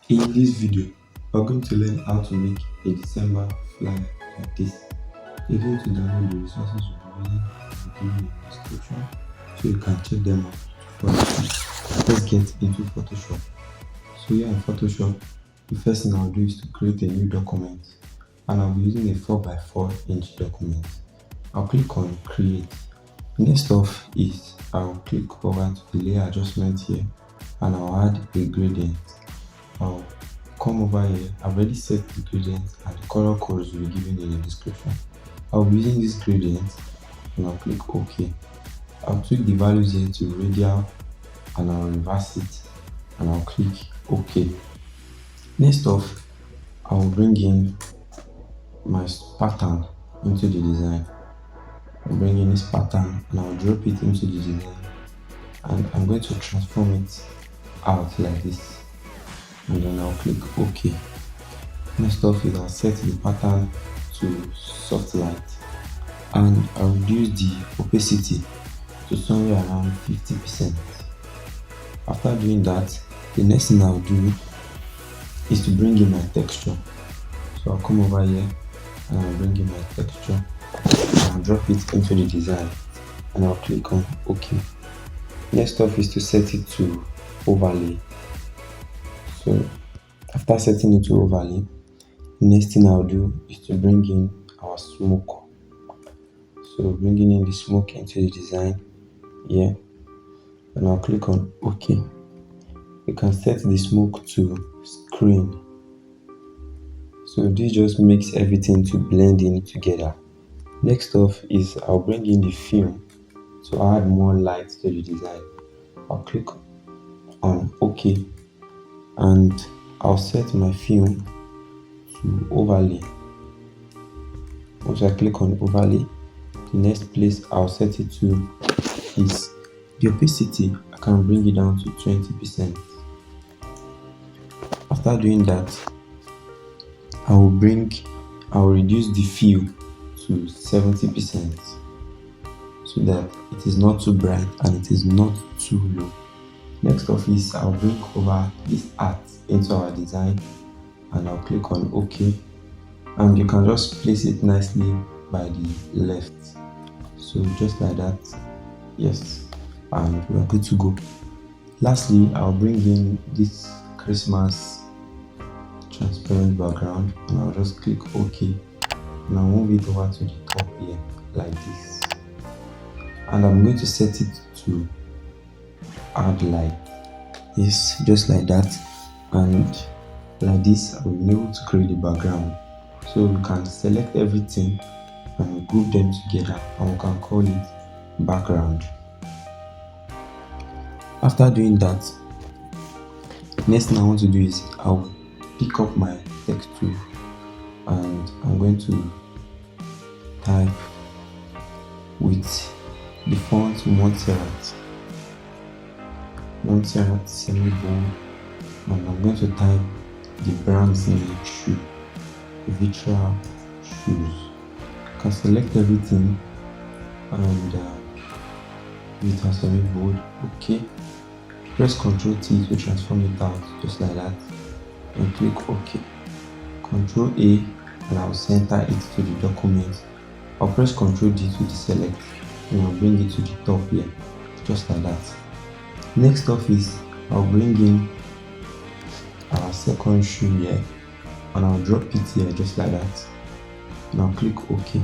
In this video, we're going to learn how to make a December flyer like this. You're going to download the resources we'll be using in the description so you can check them out for yourself. Let's get into Photoshop. So here in Photoshop, the first thing I'll do is to create a new document, and I'll be using a 4x4 inch document. I'll click on create. Next off is I'll click over to the layer adjustment here, and I'll add a gradient. I'll come over here. I've already set the gradient and the color codes will be given in the description. I'll be using this gradient and I'll click OK. I'll tweak the values here to radial and I'll reverse it and I'll click OK. Next off, I'll bring in my pattern into the design. I'll bring in this pattern and I'll drop it into the design, and I'm going to transform it out like this, and then I'll click OK. Next off is I'll set the pattern to soft light and I'll reduce the opacity to somewhere around 50%. After doing that, the next thing I'll do is to bring in my texture. So I'll come over here and I'll bring in my texture and I'll drop it into the design and I'll click on OK. Next off is to set it to overlay. So after setting it to overlay, the next thing I'll do is to bring in our smoke. So bringing in the smoke into the design here, and I'll click on OK. You can set the smoke to screen. So this just makes everything to blend in together. Next off is I'll bring in the film to add more light to the design. I'll click on OK and I'll set my film to overlay. Once I click on overlay, the next place I'll set it to is the opacity. I can bring it down to 20%. After doing that, I'll reduce the fill to 70% so that it is not too bright and it is not too low. Next off is I'll bring over this art into our design and I'll click on OK, and you can just place it nicely by the left. So just like that, yes, and we are good to go. Lastly, I'll bring in this Christmas transparent background and I'll just click OK and I'll move it over to the top here like this, and I'm going to set it to add light. Yes, just like that, and like this I will be able to create the background. So we can select everything and group them together and we can call it background. After doing that, next thing I want to do is I'll pick up my text tool and I'm going to type with the font Montserrat semi-bold, and I'm going to type the brand's name shoe, Vitra shoes. You can select everything and it has semi-bold. Okay, press Ctrl T to transform it out just like that and click OK. Ctrl A and I'll center it to the document. I'll press Ctrl D to deselect and I'll bring it to the top here just like that. Next off is I'll bring in our second shoe here and I'll drop it here just like that and I'll click OK.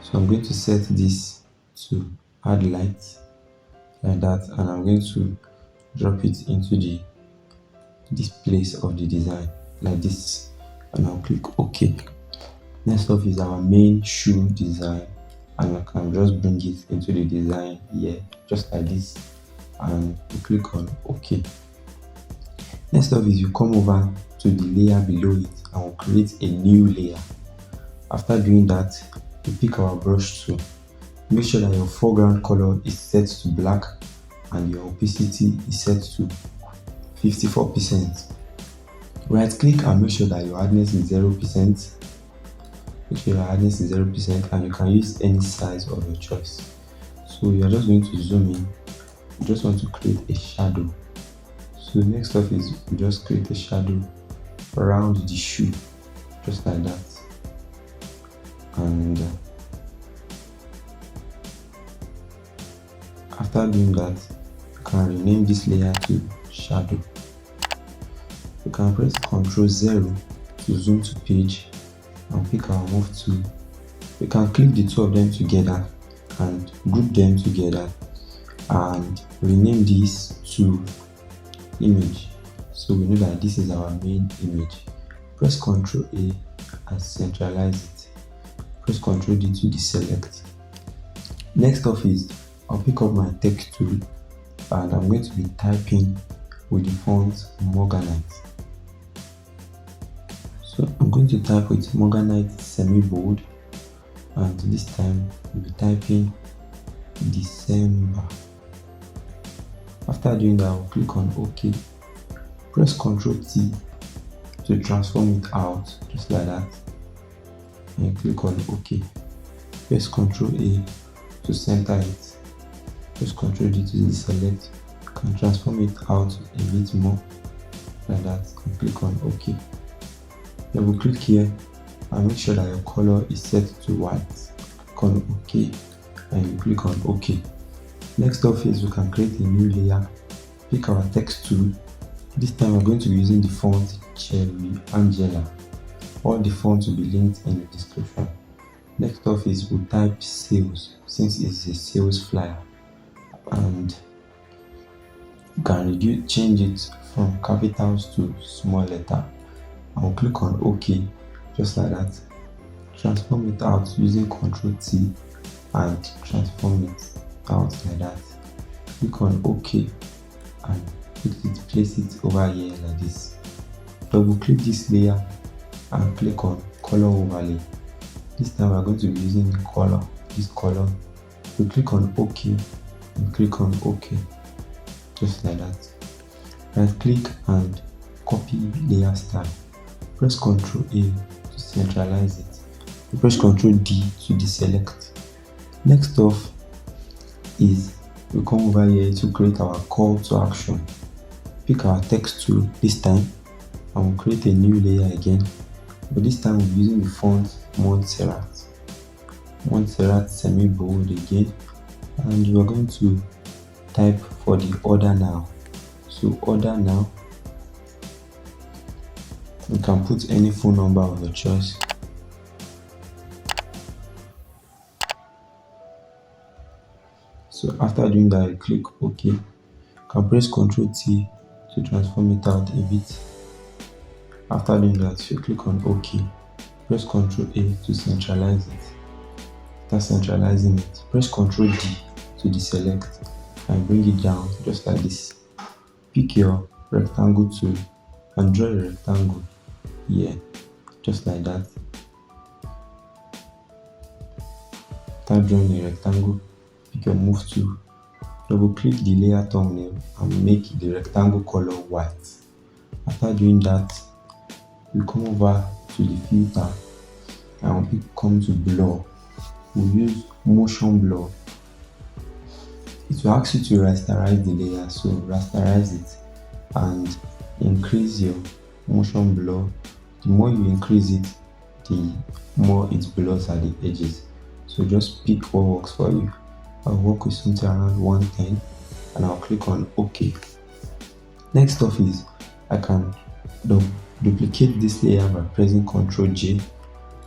So I'm going to set this to add light like that, and I'm going to drop it into this place of the design like this and I'll click OK. Next off is our main shoe design, and I can just bring it into the design here just like this and you click on OK. Next off is you come over to the layer below it and we'll create a new layer. After doing that, you pick our brush tool. Make sure that your foreground color is set to black and your opacity is set to 54%. Right click and make sure that your hardness is 0%. Make sure your hardness is 0% and you can use any size of your choice. So you're just going to zoom in. You just want to create a shadow. So So the next step is we just create a shadow around the shoe, just like that. And after doing that, you can rename this layer to shadow. You can press Ctrl 0 to zoom to page and pick our move tool. You can click the two of them together and group them together and rename this to image. So we know that this is our main image. Press Ctrl A and centralize it. Press Ctrl D to deselect. Next off is I'll pick up my text tool and I'm going to be typing with the font Morganite. So I'm going to type with Morganite semi-bold, and this time we'll be typing December. After doing that, I'll click on OK. Press Ctrl T to transform it out, just like that. And click on OK. Press Ctrl A to center it. Press Ctrl D to deselect. You can transform it out a bit more, like that, and click on OK. Double click here and make sure that your color is set to white. Click on OK and you click on OK. Next off is we can create a new layer. Pick our text tool. This time we're going to be using the font Cherry Angela. All the fonts will be linked in the description. Next off is we'll type sales, since it's a sales flyer, and you can change it from capitals to small letter. I'll click on OK, just like that. Transform it out using Ctrl T and transform it out like that. Click on OK and place it over here like this. Double click this layer and click on color overlay. This time we're going to be using this color. We click on OK and click on OK, just like that. Right click and copy layer style. Press Ctrl A to centralize it. Press Ctrl D to deselect. Next off is we come over here to create our call to action. Pick our text tool this time and we'll create a new layer again, but this time we'll be using the font Montserrat semi-bold again, and we're going to type for the order now. So order now, you can put any phone number of your choice. So after doing that, you click OK. You can press Ctrl T to transform it out a bit. After doing that, you click on OK. Press Ctrl A to centralize it. After centralizing it, press Ctrl D to deselect and bring it down just like this. Pick your rectangle tool and draw a rectangle here, just like that. After drawing a rectangle, pick your move tool, double click the layer thumbnail and make the rectangle color white. After doing that, you come over to the filter and we come to blur. We'll use motion blur. It will ask you to rasterize the layer, so rasterize it and increase your motion blur. The more you increase it, the more it blurs at the edges. So just pick what works for you. I'll work with something around 110 and I'll click on OK. Next off is I can duplicate this layer by pressing Ctrl J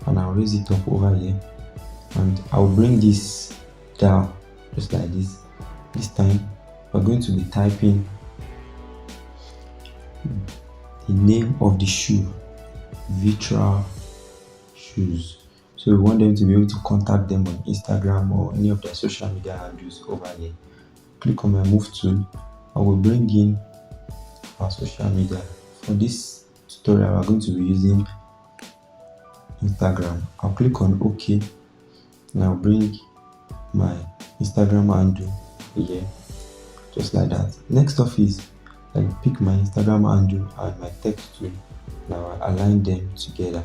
and I'll raise it up over here, and I'll bring this down just like this. This time we're going to be typing the name of the shoe, Vitral Shoes. So we want them to be able to contact them on Instagram or any of their social media handles over here. Click on my move tool. I will bring in our social media. For this tutorial, we're going to be using Instagram. I'll click on OK and I'll bring my Instagram handle here, just like that. Next off is I pick my Instagram handle and my text tool. Now I align them together.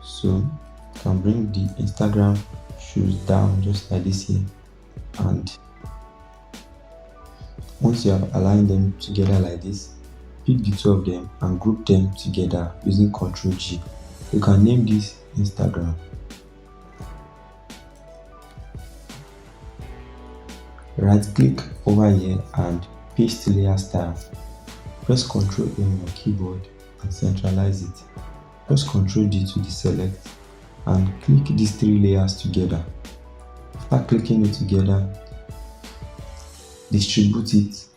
So I can bring the Instagram shoes down just like this here, and once you have aligned them together like this, pick the two of them and group them together using Ctrl G. You can name this Instagram. Right click over here and paste layer style. Press Ctrl A on your keyboard and centralize it. Press Ctrl D to deselect and click these three layers together. After clicking it together, distribute it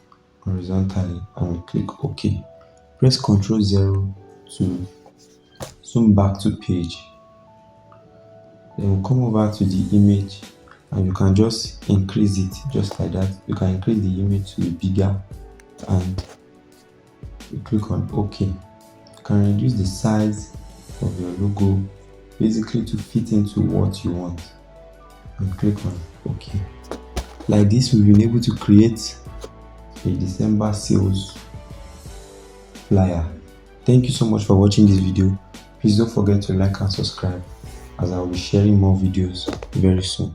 horizontally and click OK. Press Ctrl 0 to zoom back to page. Then we'll come over to the image and you can just increase it just like that. You can increase the image to be bigger and you click on OK. You can reduce the size of your logo basically to fit into what you want and click on OK. Like this, we've been able to create a December sales flyer. Thank you so much for watching this video. Please don't forget to like and subscribe as I will be sharing more videos very soon.